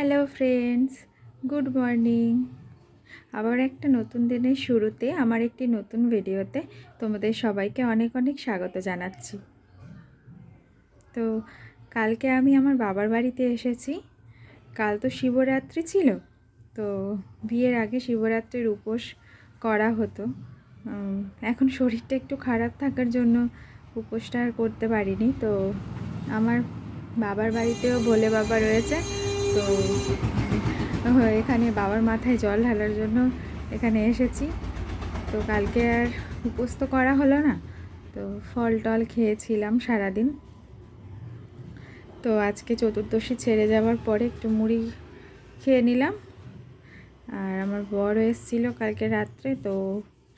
Hello friends, good morning. আবার একটা নতুন দিনের শুরুতে আমার একটি নতুন ভিডিওতে তোমাদের সবাইকে অনেক অনেক স্বাগত জানাচ্ছি। তো কালকে আমি আমার বাবার বাড়িতে এসেছি। কাল তো শিবরাত্রি ছিল, তো বিয়ের আগে শিবরাত্রির উপোস করা হতো। এখন শরীরটা একটু খারাপ থাকার জন্য উপোসটা আর করতে পারিনি। তো আমার বাবার বাড়িতেও ভোলে বাবা রয়েছে, তো এখানে বাবার মাথায় জল ঢালার জন্য এখানে এসেছি। তো কালকে আর উপোস তো করা হলো না, তো ফল টল খেয়েছিলাম সারাদিন। তো আজকে চতুর্দশী ছেড়ে যাওয়ার পরে একটু মুড়ি খেয়ে নিলাম। আর আমার বড় এসেছিল কালকে রাত্রে, তো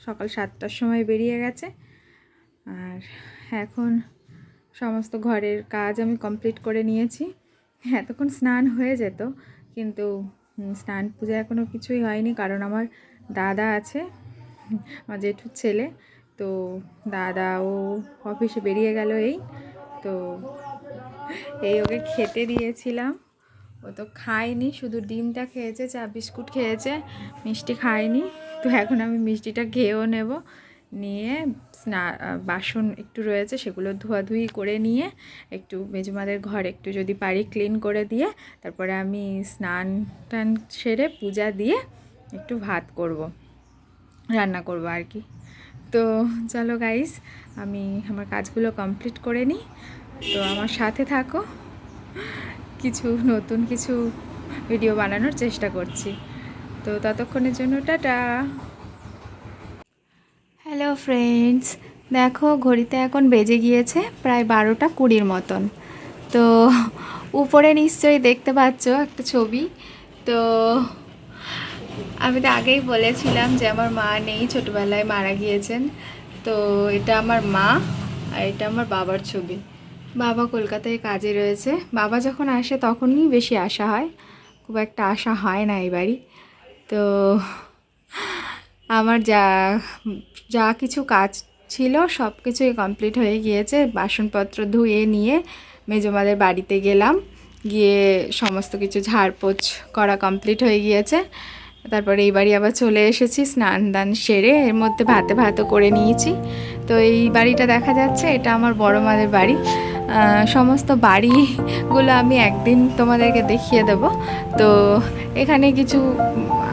সকাল 7টার সময় বেরিয়ে গেছে। আর এখন সমস্ত ঘরের কাজ আমি কমপ্লিট করে নিয়েছি। এতক্ষণ স্নান হয়ে যেত, কিন্তু স্নান পূজা এখনও কিছুই হয়নি, কারণ আমার দাদা আছে, আমার জেঠুর ছেলে। তো দাদা ও অফিসে বেরিয়ে গেল তো ওকে খেতে দিয়েছিলাম। ও তো খায়নি, শুধু ডিমটা খেয়েছে, চা বিস্কুট খেয়েছে, মিষ্টি খায়নি। তো এখন আমি মিষ্টিটা খেয়েও নেব, নিয়ে বাসন একটু রয়েছে সেগুলো ধোয়াধুয়ি করে নিয়ে একটু মেজমাদের ঘর একটু যদি পারি ক্লিন করে দিয়ে তারপরে আমি স্নান টান সেরে পূজা দিয়ে একটু ভাত করব, রান্না করব আর কি। তো চলো গাইস, আমি আমার কাজগুলো কমপ্লিট করে নিই। তো আমার সাথে থাকো, নতুন কিছু ভিডিও বানানোর চেষ্টা করছি। তো ততক্ষণের জন্য টাটা। হ্যালো ফ্রেন্ডস, দেখো ঘড়িতে এখন বেজে গিয়েছে প্রায় 12টা 20 মতন। তো উপরে নিশ্চয়ই দেখতে পাচ্ছ একটা ছবি। তো আমি তো আগেই বলেছিলাম যে আমার মা নেই, ছোটোবেলায় মারা গিয়েছেন। তো এটা আমার মা আর এটা আমার বাবার ছবি। বাবা কলকাতায় কাজে রয়েছে। বাবা যখন আসে তখনই বেশি আসা হয়, খুব একটা আসা হয় না এই বাড়ি। তো আমার যা যা কিছু কাজ ছিল সব কিছুই কমপ্লিট হয়ে গিয়েছে। বাসনপত্র ধুয়ে নিয়ে মেজমাদের বাড়িতে গেলাম, গিয়ে সমস্ত কিছু ঝাড়পোছ করা কমপ্লিট হয়ে গিয়েছে। তারপরে এই বাড়ি আবার চলে এসেছি স্নান দান সেরে, এর মধ্যে ভাতও করে নিয়েছি। তো এই বাড়িটা দেখা যাচ্ছে, এটা আমার বড় মাদের বাড়ি। সমস্ত বাড়িগুলো আমি একদিন তোমাদেরকে দেখিয়ে দেব। তো এখানে কিছু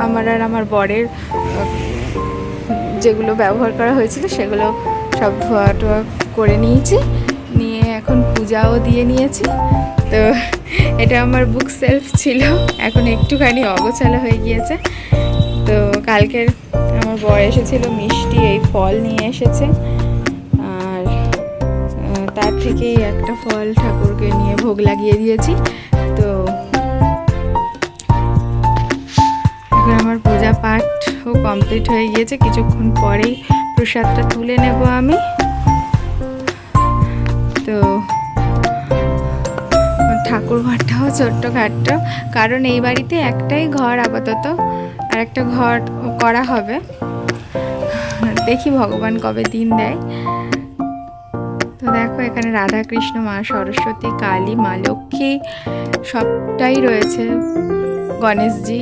আমার আর আমার বরের যেগুলো ব্যবহার করা হয়েছিল সেগুলো সব ধোয়া টোয়া করে নিয়েছি, নিয়ে এখন পূজাও দিয়ে নিয়েছি। তো এটা আমার বুক সেলফ ছিল, এখন একটুখানি অগোছালো হয়ে গিয়েছে। তো কালকের আমার বর এসেছিল, মিষ্টি এই ফল নিয়ে এসেছে, আর তার থেকেই একটা ফল ঠাকুরকে নিয়ে ভোগ লাগিয়ে দিয়েছি। তো এখন আমার পূজা পাঠও কমপ্লিট হয়ে গিয়েছে, কিছুক্ষণ পরেই প্রসাদটা তুলে নেব আমি। তো ঠাকুর ঘরটাও ছোট্টখাট্ট, কারণ এই বাড়িতে একটাই ঘর আপাতত, আর একটা ঘর করা হবে, দেখি ভগবান কবে দিন দেয়। তো দেখো এখানে রাধা কৃষ্ণ, মা সরস্বতী, কালী, মা লক্ষ্মী সবটাই রয়েছে, গণেশজি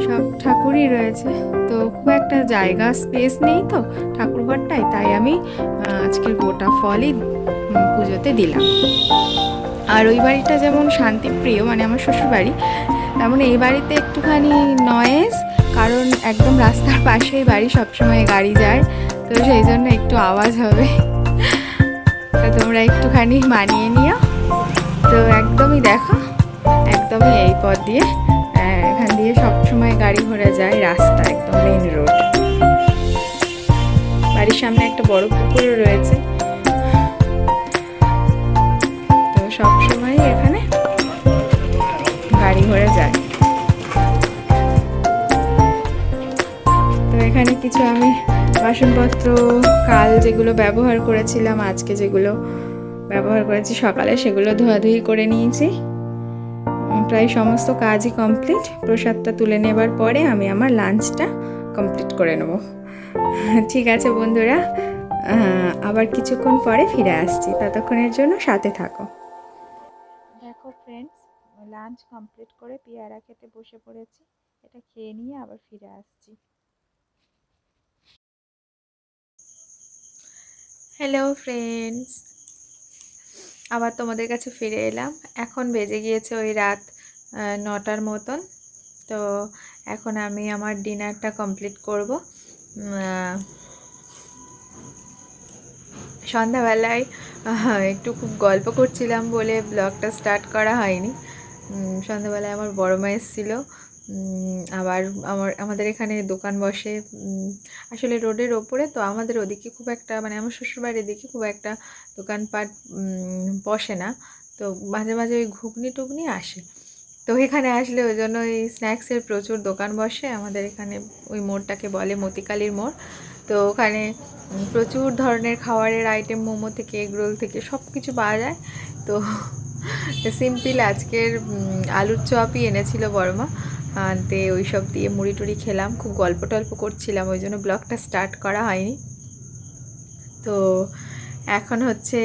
সব ঠাকুরই রয়েছে। তো খুব একটা জায়গা স্পেস নেই তো ঠাকুর ঘরটায়, তাই আমি আজকের গোটা ফলই পুজোতে দিলাম। আর ওই বাড়িটা যেমন শান্তিপ্রিয়, মানে আমার শ্বশুরবাড়ি, তেমন এই বাড়িতে একটুখানি নয়েজ, কারণ একদম রাস্তার পাশেই বাড়ি, সবসময় গাড়ি যায়, তো সেই জন্য একটু আওয়াজ হবে। তো তোমরা একটুখানি মানিয়ে নিও। তো একদমই দেখো, একদমই এই পথ দিয়ে, এখান দিয়ে সবসময় গাড়ি ঘোড়া যায়, রাস্তা একদম মেন রোড। বাড়ির সামনে একটা বড় পুকুরও রয়েছে, তো সবসময় এখানে গাড়ি ঘোড়া যায়। তো এখানে কিছু আমি বাসনপত্র কাল যেগুলো ব্যবহার করেছিলাম, আজকে যেগুলো ব্যবহার করেছি সকালে, সেগুলো ধোয়াধুয়ি করে নিয়েছি। প্রায় সমস্ত কাজই কমপ্লিট। প্রসাদটা তুলে নেবার পরে আমি আমার লাঞ্চটা কমপ্লিট করে নেব। ঠিক আছে বন্ধুরা, আবার কিছুক্ষণ পরে ফিরে আসছি, ততক্ষণের জন্য সাথে থাকো। দেখো ফ্রেন্ডস, লাঞ্চ কমপ্লিট করে পেয়ারা খেতে বসে পড়েছি। এটা খেয়ে নিয়ে আবার ফিরে আসছি। হ্যালো ফ্রেন্ডস, আবার তোমাদের কাছে ফিরে এলাম। এখন বেজে গিয়েছে ওই রাত 9টার মতন। তো এখন আমি আমার ডিনারটা কমপ্লিট করব। সন্ধ্যাবেলায় একটু খুব গল্প করছিলাম বলে ব্লগটা স্টার্ট করা হয়নি। সন্ধ্যাবেলায় আমার বড় মা এসেছিলো। আবার আমাদের এখানে দোকান বসে আসলে রোডের ওপরে, তো আমাদের ওদিকে খুব একটা মানে আমার শ্বশুরবাড়ির দিকে খুব একটা দোকানপাট বসে না। তো মাঝে মাঝে ওই ঘুগনি টুগনি আসে। তো এখানে আসলে ওই জন্য ওই স্ন্যাক্সের প্রচুর দোকান বসে। আমাদের এখানে ওই মোড়টাকে বলে মতিকালীর মোড়। তো ওখানে প্রচুর ধরনের খাবারের আইটেম, মোমো থেকে এগরোল থেকে সব কিছু পাওয়া যায়। তো সিম্পল আজকের আলুর চপই এনেছিল বড়মা, আনতে ওই সব দিয়ে মুড়ি টুড়ি খেলাম। খুব গল্প টল্প করছিলাম, ওই জন্য ব্লগটা স্টার্ট করা হয়নি। তো এখন হচ্ছে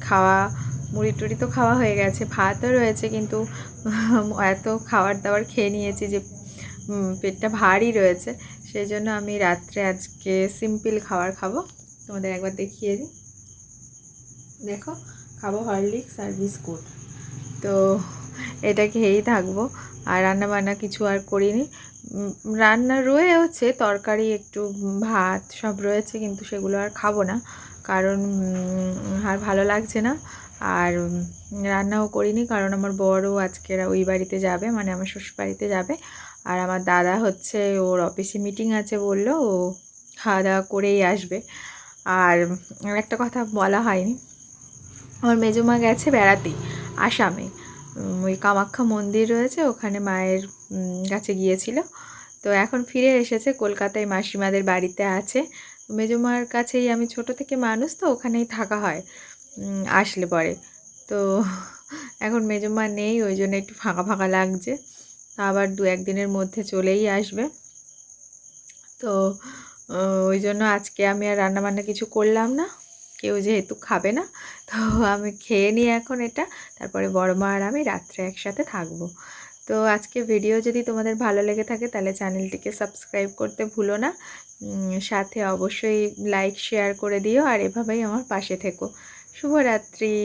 খাওয়া, মুড়ি টুড়ি তো খাওয়া হয়ে গেছে, ভাতও রয়েছে, কিন্তু এত খাবার দাবার খেয়ে নিয়েছি যে পেটটা ভারী রয়েছে। সেই জন্য আমি রাত্রে আজকে সিম্পল খাবার খাবো। তোমাদের একবার দেখিয়ে দিই, দেখো খাবো হরলিক্স আর বিস্কুট। তো এটা খেয়েই থাকবো। আর রান্না বান্না কিছু আর করিনি। রান্না রয়েছে, তরকারি একটু ভাত সব রয়েছে, কিন্তু সেগুলো আর খাবো না, কারণ আর ভালো লাগছে না। আর রান্নাও করিনি, কারণ আমার বড়ও আজকে ওই বাড়িতে যাবে, মানে আমার শ্বশুর বাড়িতে যাবে। আর আমার দাদা হচ্ছে ওর অফিসে মিটিং আছে বললো, ও খাওয়া দাওয়া করেই আসবে। আর একটা কথা বলা হয়নি, আমার মেজমা গেছে বেড়াতে আসামে। ওই কামাখ্যা মন্দির রয়েছে, ওখানে মায়ের কাছে গিয়েছিল। তো এখন ফিরে এসেছে কলকাতায়, মাসিমাদের বাড়িতে আছে। মেজমার কাছেই আমি ছোট থেকে মানুষ, তো ওখানেই থাকা হয় আসলে পরে। তো এখন মেজমা নেই, ওই জন্য একটু ফাঁকা ফাঁকা লাগছে। আবার 2-1 দিনের মধ্যে চলেই আসবে। তো ওই জন্য আজকে আমি আর রান্নাবান্না কিছু করলাম না, কেউ যেহেতু খাবে না। তো আমি খেয়ে নিই এখন এটা, তারপরে বড় মা আর আমি রাত্রে একসাথে থাকবো। তো আজকে ভিডিও যদি তোমাদের ভালো লেগে থাকে তাহলে চ্যানেলটিকে সাবস্ক্রাইব করতে ভুলো না, সাথে অবশ্যই লাইক শেয়ার করে দিও, আর এভাবেই আমার পাশে থেকো। শুভরাত্রি।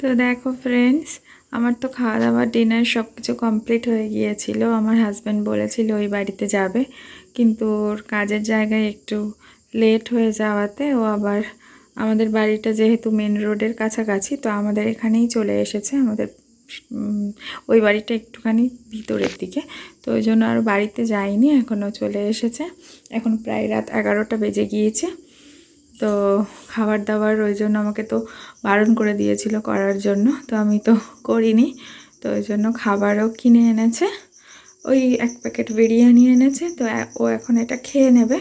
তো দেখো ফ্রেন্ডস, আমার তো খাওয়া দাওয়া ডিনার সব কিছু কমপ্লিট হয়ে গিয়েছিল। আমার হাজব্যান্ড বলেছিল ওই বাড়িতে যাবে, কিন্তু ওর কাজের জায়গায় একটু লেট হয়ে যাওয়াতে ও আবার আমাদের বাড়িটা যেহেতু মেন রোডের কাছাকাছি, তো আমাদের এখানেই চলে এসেছে। আমাদের ওই বাড়িটা একটুখানি ভিতরের দিকে, তো ওই জন্য আর বাড়িতে যায়নি, এখনও চলে এসেছে। এখন প্রায় রাত 11টা বেজে গিয়েছে। তো খাবার দাবার ওই জন্য আমাকে তো বারণ করে দিয়েছিল করার জন্য, তো আমি তো করিনি। তো ওই জন্য খাবারও কিনে এনেছে, ওই 1 প্যাকেট বিরিয়ানি এনেছে। তো ও এখন এটা খেয়ে নেবে।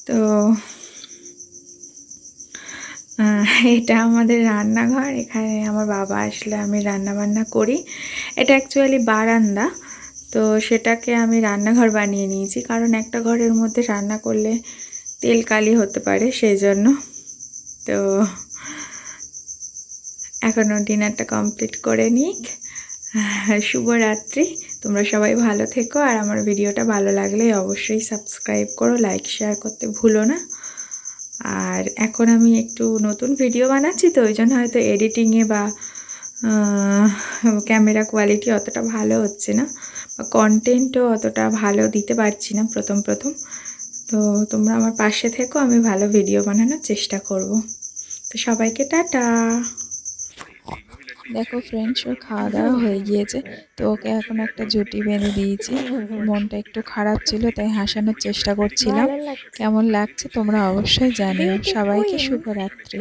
তো এটা আমাদের রান্নাঘর, এখানে আমার বাবা আসলে আমি রান্না বান্না করি। এটা অ্যাকচুয়ালি বারান্দা, তো সেটাকে আমি রান্নাঘর বানিয়ে নিয়েছি, কারণ একটা ঘরের মধ্যে রান্না করলে তেল কালি হতে পারে, সেই জন্য। তো এখনও ডিনারটা কমপ্লিট করে নিক। শুভরাত্রি, তোমরা সবাই ভালো থেকো। আর আমার ভিডিওটা ভালো লাগলে অবশ্যই সাবস্ক্রাইব করো, লাইক শেয়ার করতে ভুলো না। আর এখন আমি একটু নতুন ভিডিও বানাচ্ছি, তো ওই জন্য হয়তো এডিটিংয়ে বা ক্যামেরা কোয়ালিটি অতটা ভালো হচ্ছে না, বা কন্টেন্টও অতটা ভালো দিতে পারছি না প্রথম। তো তোমরা আমার পাশে থেকো, আমি ভালো ভিডিও বানানোর চেষ্টা করব। তো সবাইকে টাটা। দেখো ফ্রেন্ডস, ওর খাওয়া দাওয়া হয়ে গিয়েছে, তো ওকে এখন একটা জুটি বেঁধে দিয়েছি। মনটা একটু খারাপ ছিল, তাই হাসানোর চেষ্টা করছিলাম। কেমন লাগছে তোমরা অবশ্যই জানিও। সবাইকে শুভরাত্রি।